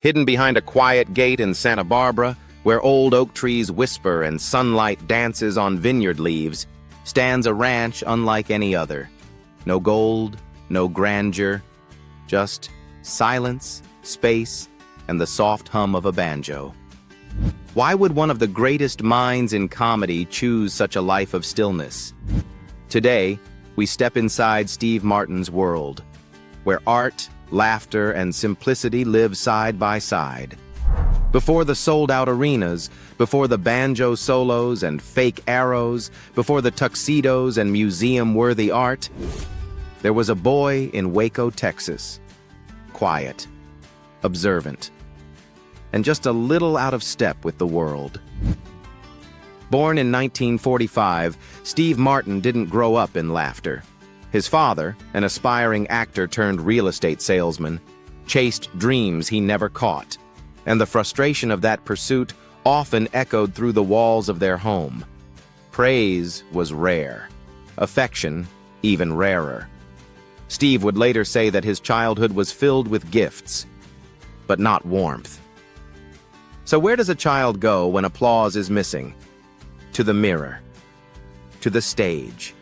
Hidden behind a quiet gate in Santa Barbara, where old oak trees whisper and sunlight dances on vineyard leaves, stands a ranch unlike any other. No gold, no grandeur, just silence, space, and the soft hum of a banjo. Why would one of the greatest minds in comedy choose such a life of stillness? Today, we step inside Steve Martin's world, where art, laughter, and simplicity live side by side. Before the sold-out arenas, before the banjo solos and fake arrows, before the tuxedos and museum-worthy art, there was a boy in Waco, Texas, quiet, observant, and just a little out of step with the world. Born in 1945, Steve Martin didn't grow up in laughter. His father, an aspiring actor turned real estate salesman, chased dreams he never caught, and the frustration of that pursuit often echoed through the walls of their home. Praise was rare, affection even rarer. Steve would later say that his childhood was filled with gifts, but not warmth. So where does a child go when applause is missing? To the mirror, to the stage,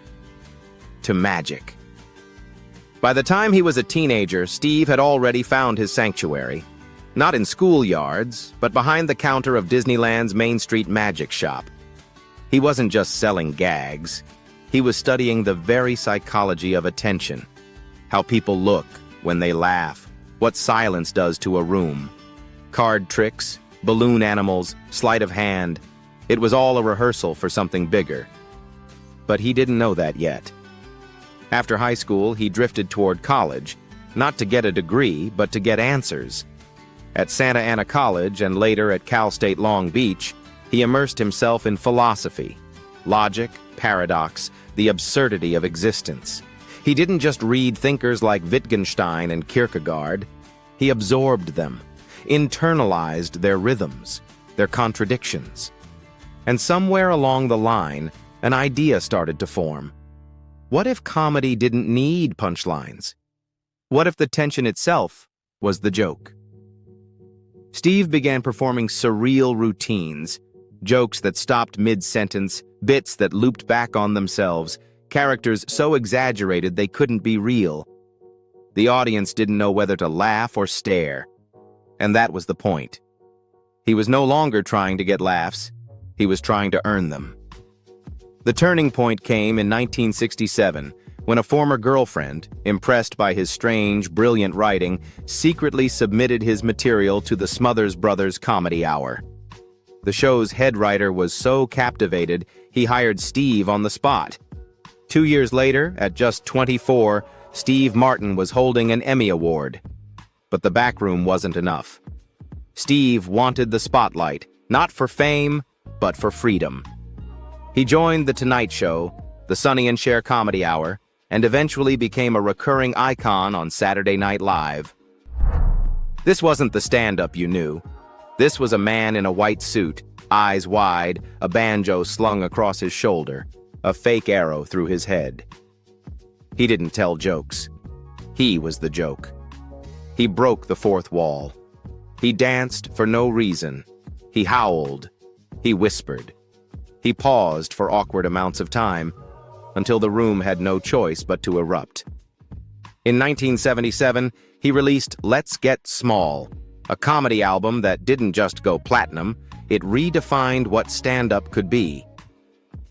to magic. By the time he was a teenager, Steve had already found his sanctuary. Not in schoolyards, but behind the counter of Disneyland's Main Street magic shop. He wasn't just selling gags. He was studying the very psychology of attention. How people look when they laugh, what silence does to a room. Card tricks, balloon animals, sleight of hand. It was all a rehearsal for something bigger. But he didn't know that yet. After high school, he drifted toward college, not to get a degree, but to get answers. At Santa Ana College and later at Cal State Long Beach, he immersed himself in philosophy, logic, paradox, the absurdity of existence. He didn't just read thinkers like Wittgenstein and Kierkegaard. He absorbed them, internalized their rhythms, their contradictions. And somewhere along the line, an idea started to form. What if comedy didn't need punchlines? What if the tension itself was the joke? Steve began performing surreal routines, jokes that stopped mid-sentence, bits that looped back on themselves, characters so exaggerated they couldn't be real. The audience didn't know whether to laugh or stare. And that was the point. He was no longer trying to get laughs. He was trying to earn them. The turning point came in 1967, when a former girlfriend, impressed by his strange, brilliant writing, secretly submitted his material to the Smothers Brothers Comedy Hour. The show's head writer was so captivated, he hired Steve on the spot. 2 years later, at just 24, Steve Martin was holding an Emmy Award. But the backroom wasn't enough. Steve wanted the spotlight, not for fame, but for freedom. He joined The Tonight Show, the Sonny and Cher Comedy Hour, and eventually became a recurring icon on Saturday Night Live. This wasn't the stand-up you knew. This was a man in a white suit, eyes wide, a banjo slung across his shoulder, a fake arrow through his head. He didn't tell jokes. He was the joke. He broke the fourth wall. He danced for no reason. He howled. He whispered. He paused for awkward amounts of time, until the room had no choice but to erupt. In 1977, he released Let's Get Small, a comedy album that didn't just go platinum, it redefined what stand-up could be.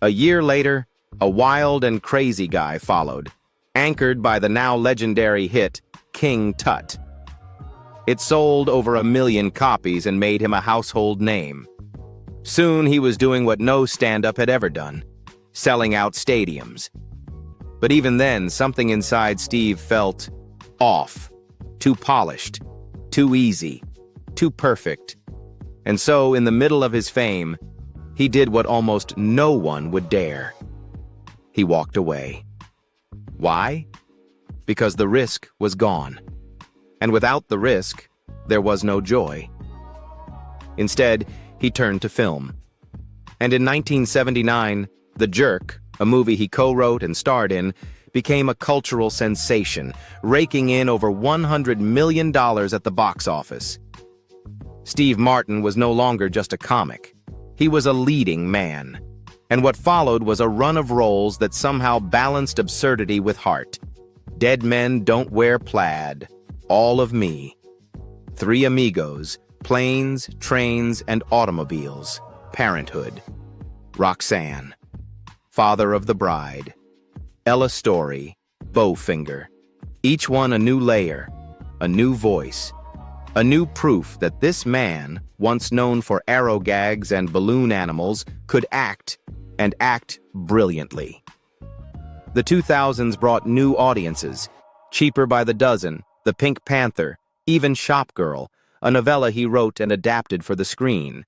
A year later, A Wild and Crazy Guy followed, anchored by the now legendary hit King Tut. It sold over 1 million copies and made him a household name. Soon he was doing what no stand-up had ever done, selling out stadiums. But even then, something inside Steve felt off, too polished, too easy, too perfect. And so, in the middle of his fame, he did what almost no one would dare. He walked away. Why? Because the risk was gone. And without the risk, there was no joy. Instead, he turned to film. And in 1979, The Jerk, a movie he co-wrote and starred in, became a cultural sensation, raking in over $100 million at the box office. Steve Martin was no longer just a comic. He was a leading man. And what followed was a run of roles that somehow balanced absurdity with heart. Dead Men Don't Wear Plaid, All of Me, Three Amigos, Planes, Trains, and Automobiles, Parenthood, Roxanne, Father of the Bride, Ella Story, Bowfinger. Each one a new layer, a new voice, a new proof that this man, once known for arrow gags and balloon animals, could act, and act brilliantly. The 2000s brought new audiences, Cheaper by the Dozen, The Pink Panther, even Shopgirl, a novella he wrote and adapted for the screen.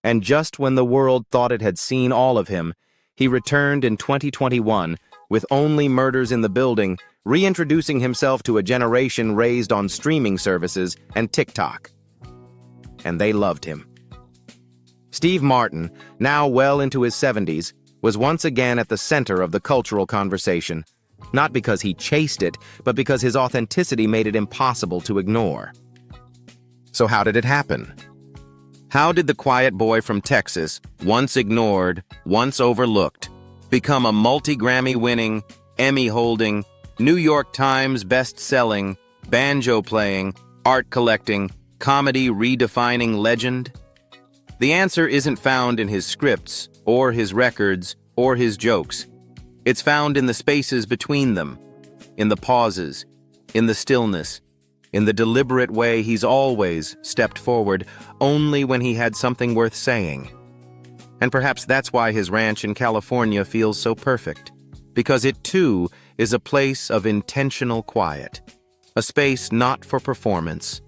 And just when the world thought it had seen all of him, he returned in 2021 with Only Murders in the Building, reintroducing himself to a generation raised on streaming services and TikTok. And they loved him. Steve Martin, now well into his 70s, was once again at the center of the cultural conversation, not because he chased it, but because his authenticity made it impossible to ignore. So how did it happen? How did the quiet boy from Texas, once ignored, once overlooked, become a multi-Grammy-winning, Emmy-holding, New York Times best-selling, banjo-playing, art-collecting, comedy-redefining legend? The answer isn't found in his scripts, or his records, or his jokes. It's found in the spaces between them, in the pauses, in the stillness, in the deliberate way he's always stepped forward only when he had something worth saying. And perhaps that's why his ranch in California feels so perfect, because it too is a place of intentional quiet, a space not for performance,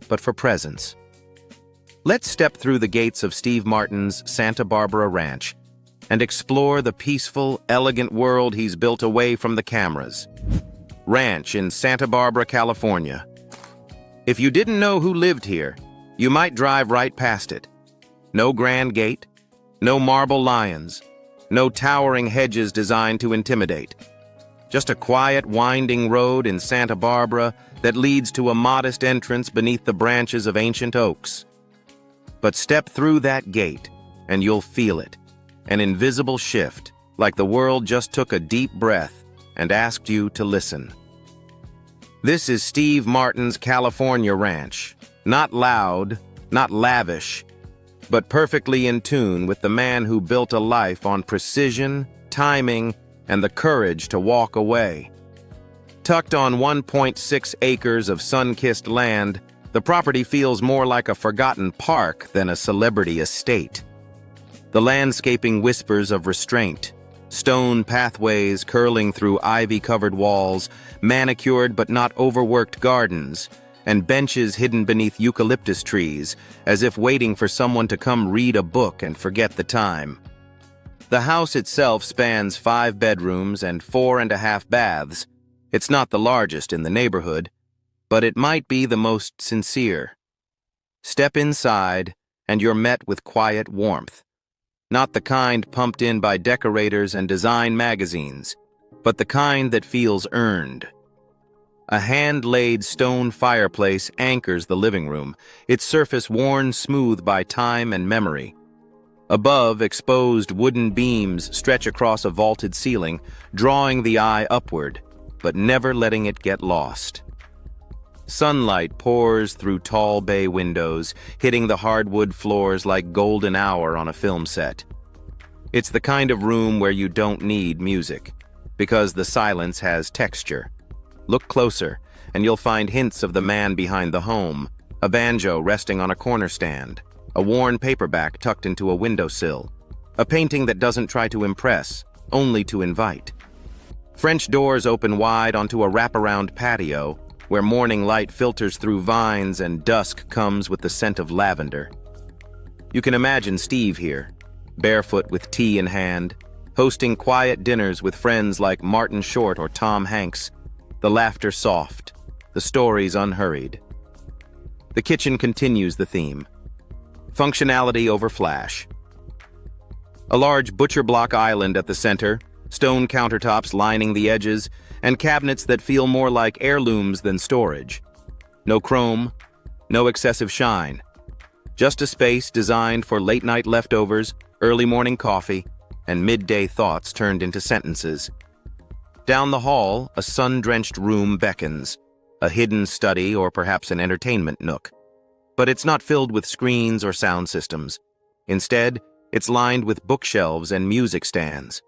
but for presence. Let's step through the gates of Steve Martin's Santa Barbara Ranch and explore the peaceful, elegant world he's built away from the cameras. Ranch in Santa Barbara, California. If you didn't know who lived here, you might drive right past it. No grand gate, no marble lions, no towering hedges designed to intimidate. Just a quiet, winding road in Santa Barbara that leads to a modest entrance beneath the branches of ancient oaks. But step through that gate, and you'll feel it. An invisible shift, like the world just took a deep breath and asked you to listen. This is Steve Martin's California Ranch. Not loud, not lavish, but perfectly in tune with the man who built a life on precision, timing, and the courage to walk away. Tucked on 1.6 acres of sun-kissed land, the property feels more like a forgotten park than a celebrity estate. The landscaping whispers of restraint, stone pathways curling through ivy-covered walls, manicured but not overworked gardens, and benches hidden beneath eucalyptus trees, as if waiting for someone to come read a book and forget the time. The house itself spans 5 bedrooms and 4.5 baths. It's not the largest in the neighborhood, but it might be the most sincere. Step inside, and you're met with quiet warmth. Not the kind pumped in by decorators and design magazines, but the kind that feels earned. A hand-laid stone fireplace anchors the living room, its surface worn smooth by time and memory. Above, exposed wooden beams stretch across a vaulted ceiling, drawing the eye upward, but never letting it get lost. Sunlight pours through tall bay windows, hitting the hardwood floors like golden hour on a film set. It's the kind of room where you don't need music, because the silence has texture. Look closer, and you'll find hints of the man behind the home, a banjo resting on a corner stand, a worn paperback tucked into a windowsill, a painting that doesn't try to impress, only to invite. French doors open wide onto a wraparound patio, where morning light filters through vines and dusk comes with the scent of lavender. You can imagine Steve here, barefoot with tea in hand, hosting quiet dinners with friends like Martin Short or Tom Hanks, the laughter soft, the stories unhurried. The kitchen continues the theme. Functionality over flash. A large butcher block island at the center, stone countertops lining the edges, and cabinets that feel more like heirlooms than storage. No chrome, no excessive shine, Just a space designed for late-night leftovers, early morning coffee, and midday thoughts turned into sentences. Down the hall, a sun-drenched room beckons, a hidden study or perhaps an entertainment nook. But it's not filled with screens or sound systems. Instead, it's lined with bookshelves and music stands,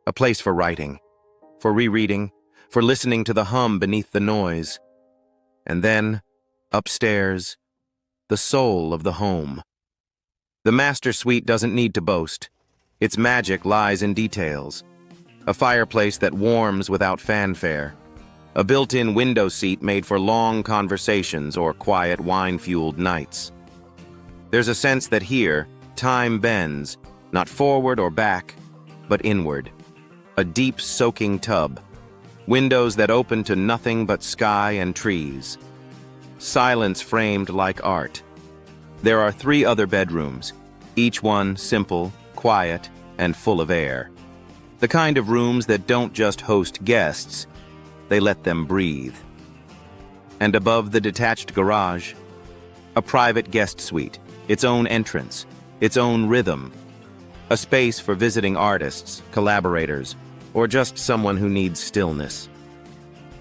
a place for writing, for rereading, for listening to the hum beneath the noise. And then, upstairs, the soul of the home. The master suite doesn't need to boast. Its magic lies in details. A fireplace that warms without fanfare. A built-in window seat made for long conversations or quiet wine-fueled nights. There's a sense that here, time bends, not forward or back, but inward. A deep soaking tub. Windows that open to nothing but sky and trees. Silence framed like art. There are 3 other bedrooms, each one simple, quiet, and full of air. The kind of rooms that don't just host guests, they let them breathe. And above the detached garage, a private guest suite, its own entrance, its own rhythm. A space for visiting artists, collaborators, or just someone who needs stillness.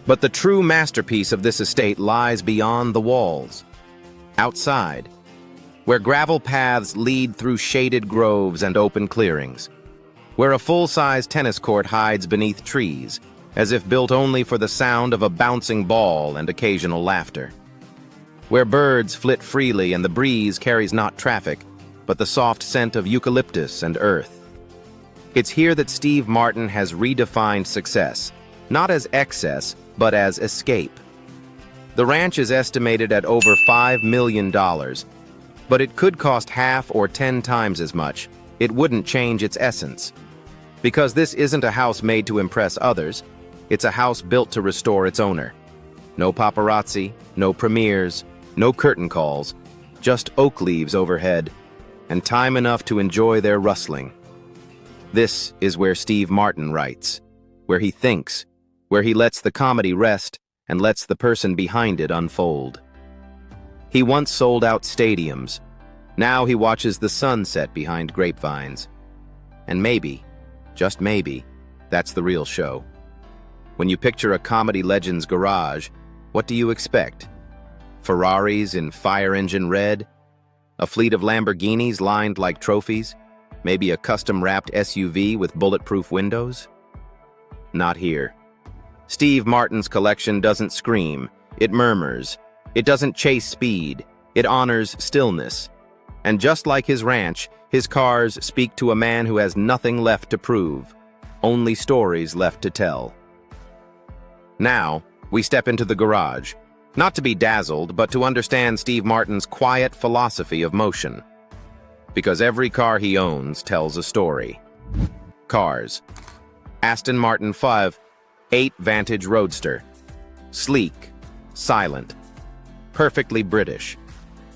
But the true masterpiece of this estate lies beyond the walls. Outside, where gravel paths lead through shaded groves and open clearings. Where a full-size tennis court hides beneath trees, as if built only for the sound of a bouncing ball and occasional laughter. Where birds flit freely and the breeze carries not traffic, but the soft scent of eucalyptus and earth. It's here that Steve Martin has redefined success, not as excess, but as escape. The ranch is estimated at over $5 million, but it could cost half or 10 times as much. It wouldn't change its essence. Because this isn't a house made to impress others, it's a house built to restore its owner. No paparazzi, no premieres, no curtain calls, just oak leaves overhead, and time enough to enjoy their rustling. This is where Steve Martin writes, where he thinks, where he lets the comedy rest and lets the person behind it unfold. He once sold out stadiums. Now he watches the sun set behind grapevines. And maybe, just maybe, that's the real show. When you picture a comedy legend's garage, what do you expect? Ferraris in fire engine red? A fleet of Lamborghinis lined like trophies? Maybe a custom-wrapped SUV with bulletproof windows? Not here. Steve Martin's collection doesn't scream, it murmurs. It doesn't chase speed, it honors stillness. And just like his ranch, his cars speak to a man who has nothing left to prove, only stories left to tell. Now, we step into the garage, not to be dazzled, but to understand Steve Martin's quiet philosophy of motion. Because every car he owns tells a story. Cars. Aston Martin 5.8 Vantage Roadster. Sleek, silent, perfectly British.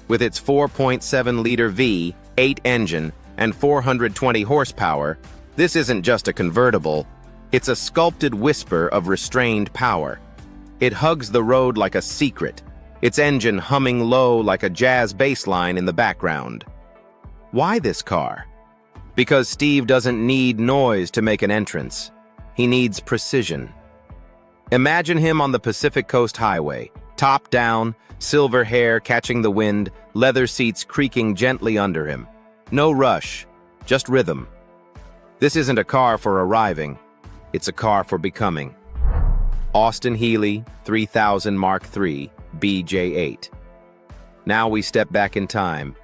With its 4.7-liter V8 engine and 420 horsepower, this isn't just a convertible, it's a sculpted whisper of restrained power. It hugs the road like a secret, its engine humming low like a jazz bass line in the background. Why this car? Because Steve doesn't need noise to make an entrance. He needs precision. Imagine him on the Pacific Coast Highway, top down, silver hair catching the wind, leather seats creaking gently under him. No rush, just rhythm. This isn't a car for arriving, it's a car for becoming. Austin Healey 3000 Mark III BJ8. Now we step back in time.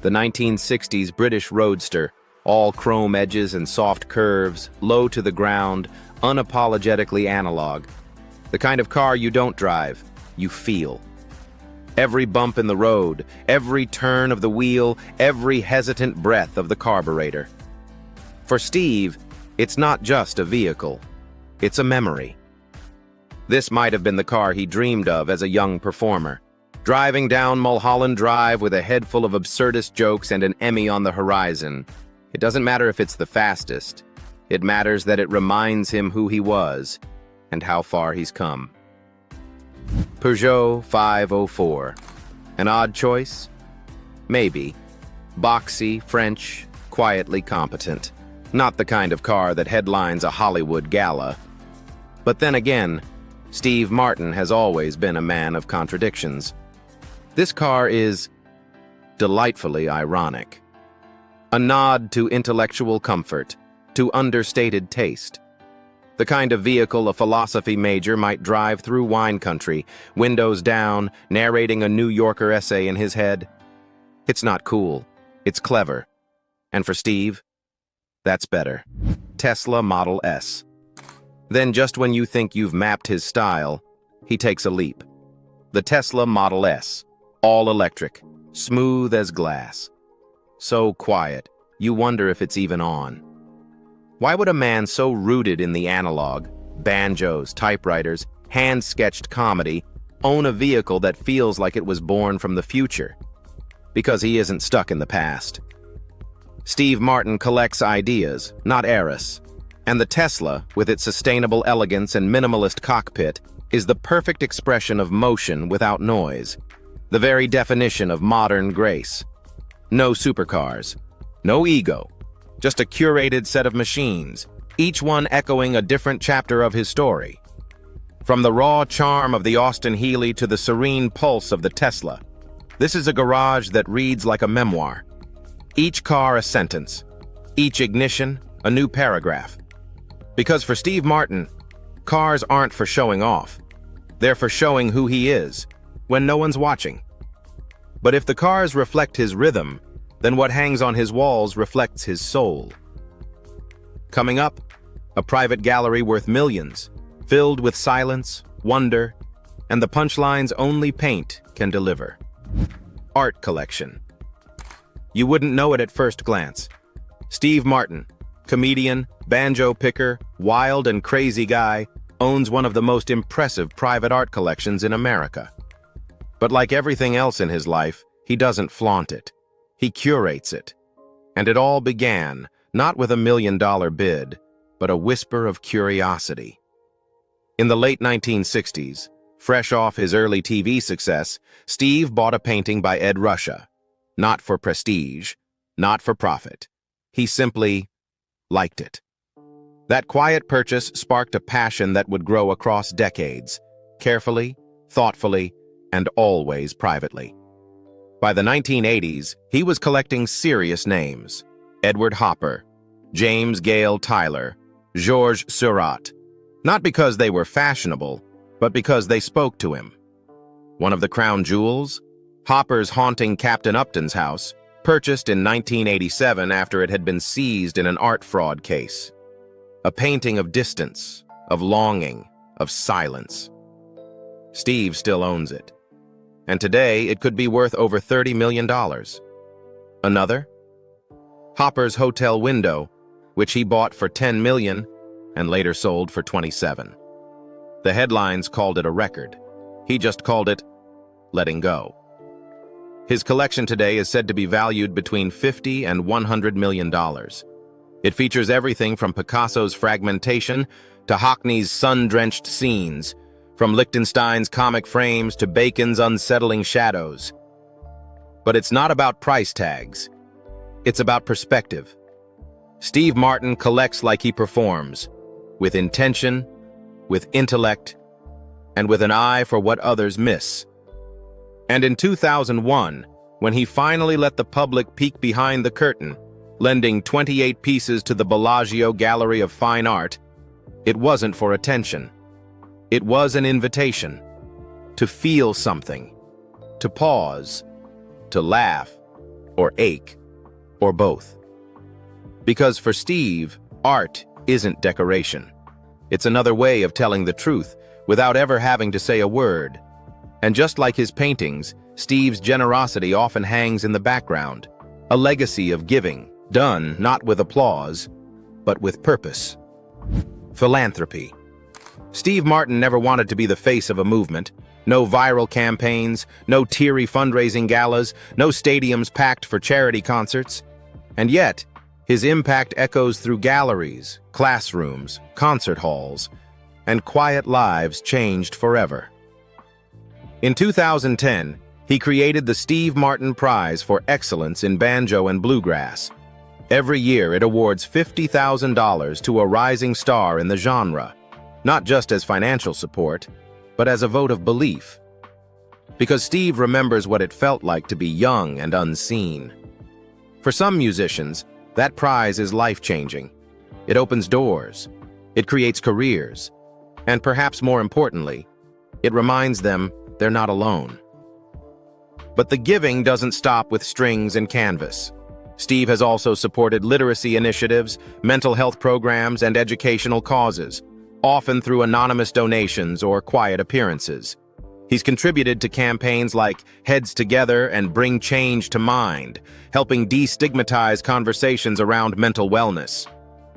The 1960s British Roadster, all chrome edges and soft curves, low to the ground, unapologetically analog. The kind of car you don't drive, you feel. Every bump in the road, every turn of the wheel, every hesitant breath of the carburetor. For Steve, it's not just a vehicle, it's a memory. This might have been the car he dreamed of as a young performer, driving down Mulholland Drive with a head full of absurdist jokes and an Emmy on the horizon. It doesn't matter if it's the fastest, it matters that it reminds him who he was and how far he's come. Peugeot 504. An odd choice? Maybe, Boxy, French, quietly competent. Not the kind of car that headlines a Hollywood gala. But then again, Steve Martin has always been a man of contradictions. This car is delightfully ironic. A nod to intellectual comfort, to understated taste. The kind of vehicle a philosophy major might drive through wine country, windows down, narrating a New Yorker essay in his head. It's not cool. It's clever. And for Steve, that's better. Tesla Model S. Then just when you think you've mapped his style, he takes a leap. The Tesla Model S. All electric. Smooth as glass. So quiet, you wonder if it's even on. Why would a man so rooted in the analog, banjos, typewriters, hand-sketched comedy, own a vehicle that feels like it was born from the future? Because he isn't stuck in the past. Steve Martin collects ideas, not eras. And the Tesla, with its sustainable elegance and minimalist cockpit, is the perfect expression of motion without noise. The very definition of modern grace. No supercars. No ego. Just a curated set of machines, each one echoing a different chapter of his story. From the raw charm of the Austin Healey to the serene pulse of the Tesla, this is a garage that reads like a memoir. Each car a sentence, each ignition a new paragraph. Because for Steve Martin, cars aren't for showing off. They're for showing who he is, when no one's watching. But if the cars reflect his rhythm, then what hangs on his walls reflects his soul. Coming up, a private gallery worth millions, filled with silence, wonder, and the punchlines only paint can deliver. Art collection. You wouldn't know it at first glance. Steve Martin, comedian, banjo picker, wild and crazy guy, owns one of the most impressive private art collections in America. But like everything else in his life, he doesn't flaunt it. He curates it. And it all began, not with $1 million bid, but a whisper of curiosity. In the late 1960s, fresh off his early TV success, Steve bought a painting by Ed Ruscha. Not for prestige, not for profit. He simply liked it. That quiet purchase sparked a passion that would grow across decades, carefully, thoughtfully, and always privately. By the 1980s, he was collecting serious names: Edward Hopper, James Gale Tyler, Georges Seurat. Not because they were fashionable, but because they spoke to him. One of the crown jewels, Hopper's haunting Captain Upton's house, purchased in 1987 after it had been seized in an art fraud case. A painting of distance, of longing, of silence. Steve still owns it. And today it could be worth over $30 million. Another? Hopper's hotel window, which he bought for $10 million and later sold for $27. The headlines called it a record. He just called it letting go. His collection today is said to be valued between $50 and $100 million. It features everything from Picasso's Fragmentation to Hockney's sun-drenched scenes, from Lichtenstein's comic frames to Bacon's unsettling shadows. But it's not about price tags. It's about perspective. Steve Martin collects like he performs, with intention, with intellect, and with an eye for what others miss. And in 2001, when he finally let the public peek behind the curtain, lending 28 pieces to the Bellagio Gallery of Fine Art, it wasn't for attention. It was an invitation to feel something, to pause, to laugh, or ache, or both. Because for Steve, art isn't decoration. It's another way of telling the truth without ever having to say a word. And just like his paintings, Steve's generosity often hangs in the background, a legacy of giving, done not with applause, but with purpose. Philanthropy. Steve Martin never wanted to be the face of a movement. No viral campaigns, no teary fundraising galas, no stadiums packed for charity concerts. And yet, his impact echoes through galleries, classrooms, concert halls, and quiet lives changed forever. In 2010, He created the Steve Martin Prize for Excellence in Banjo and Bluegrass. Every year it awards $50,000 to a rising star in the genre, not just as financial support, but as a vote of belief. Because Steve remembers what it felt like to be young and unseen. For some musicians, that prize is life-changing. It opens doors, it creates careers, and perhaps more importantly, it reminds them they're not alone. But the giving doesn't stop with strings and canvas. Steve has also supported literacy initiatives, mental health programs, and educational causes, often through anonymous donations or quiet appearances. He's contributed to campaigns like Heads Together and Bring Change to Mind, helping destigmatize conversations around mental wellness.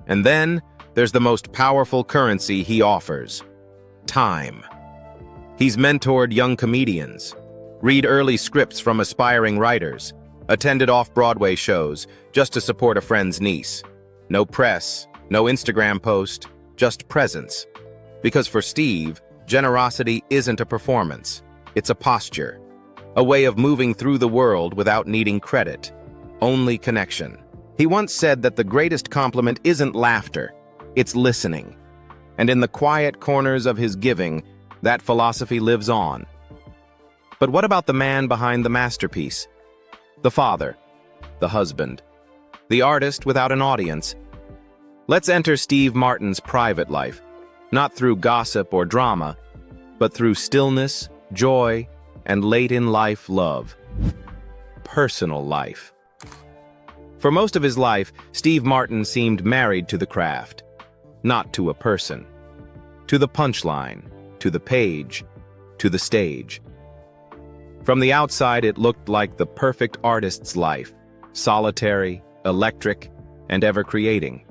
And then, there's the most powerful currency he offers: time. He's mentored young comedians, read early scripts from aspiring writers, attended off-Broadway shows just to support a friend's niece. No press, no Instagram post, just presence. Because for Steve, generosity isn't a performance, it's a posture, a way of moving through the world without needing credit, only connection. He once said that the greatest compliment isn't laughter, it's listening. And in the quiet corners of his giving, that philosophy lives on. But what about the man behind the masterpiece? The father, the husband, the artist without an audience. Let's enter Steve Martin's private life, not through gossip or drama, but through stillness, joy, and late-in-life love. Personal life. For most of his life, Steve Martin seemed married to the craft, not to a person. To the punchline, to the page, to the stage. From the outside, it looked like the perfect artist's life, solitary, electric, and ever-creating.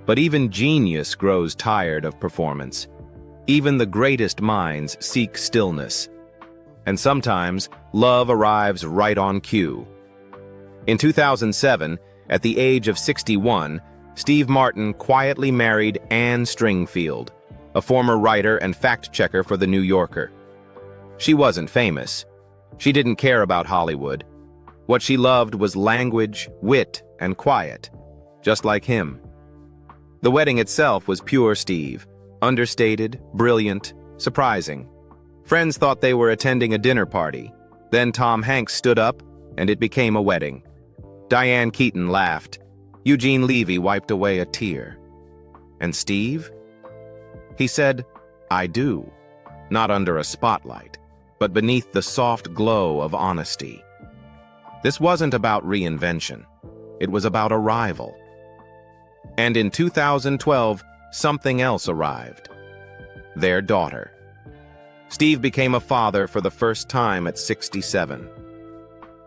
But even genius grows tired of performance. Even the greatest minds seek stillness. And sometimes, love arrives right on cue. In 2007, at the age of 61, Steve Martin quietly married Anne Stringfield, a former writer and fact-checker for The New Yorker. She wasn't famous. She didn't care about Hollywood. What she loved was language, wit, and quiet, just like him. The wedding itself was pure Steve, understated, brilliant, surprising. Friends thought they were attending a dinner party. Then Tom Hanks stood up, and it became a wedding. Diane Keaton laughed. Eugene Levy wiped away a tear. And Steve? He said, "I do," not under a spotlight, but beneath the soft glow of honesty. This wasn't about reinvention. It was about arrival. And in 2012, something else arrived. Their daughter. Steve became a father for the first time at 67.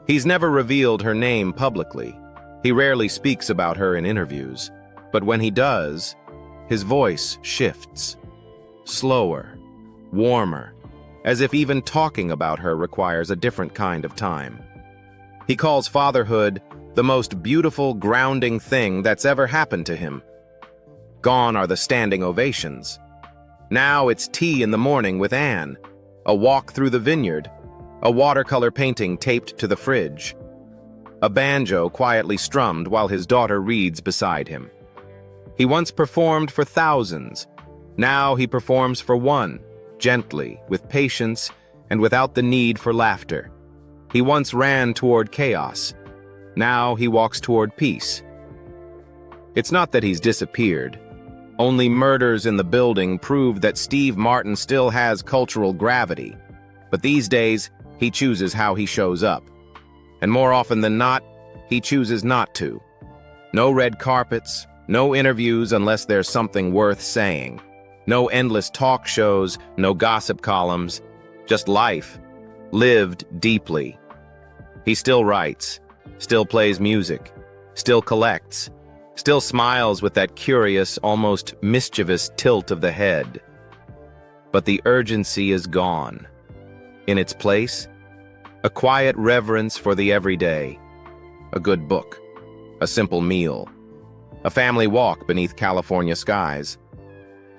He's never revealed her name publicly. He rarely speaks about her in interviews. But when he does, his voice shifts. Slower, warmer, as if even talking about her requires a different kind of time. He calls fatherhood the most beautiful, grounding thing that's ever happened to him. Gone are the standing ovations. Now it's tea in the morning with Anne, a walk through the vineyard, a watercolor painting taped to the fridge, a banjo quietly strummed while his daughter reads beside him. He once performed for thousands. Now he performs for one, gently, with patience, and without the need for laughter. He once ran toward chaos. Now he walks toward peace. It's not that he's disappeared. Only murders in the building prove that Steve Martin still has cultural gravity. But these days, he chooses how he shows up. And more often than not, he chooses not to. No red carpets, no interviews unless there's something worth saying. No endless talk shows, no gossip columns. Just life, lived deeply. He still writes, still plays music, still collects, still smiles with that curious, almost mischievous tilt of the head. But the urgency is gone. In its place, a quiet reverence for the everyday, a good book, a simple meal, a family walk beneath California skies.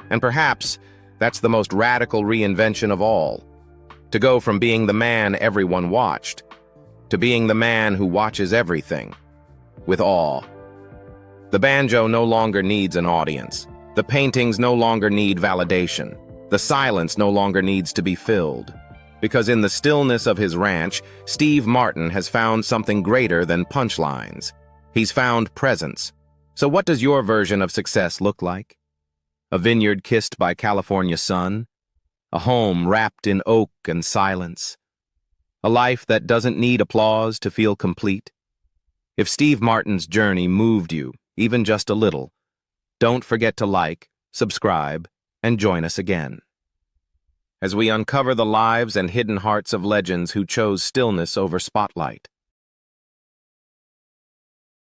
And perhaps that's the most radical reinvention of all, To go from being the man everyone watched, to being the man who watches everything, with awe. The banjo no longer needs an audience. The paintings no longer need validation. The silence no longer needs to be filled. Because in the stillness of his ranch, Steve Martin has found something greater than punchlines. He's found presence. So what does your version of success look like? A vineyard kissed by California sun? A home wrapped in oak and silence? A life that doesn't need applause to feel complete? If Steve Martin's journey moved you, even just a little, don't forget to like, subscribe, and join us again as we uncover the lives and hidden hearts of legends who chose stillness over spotlight.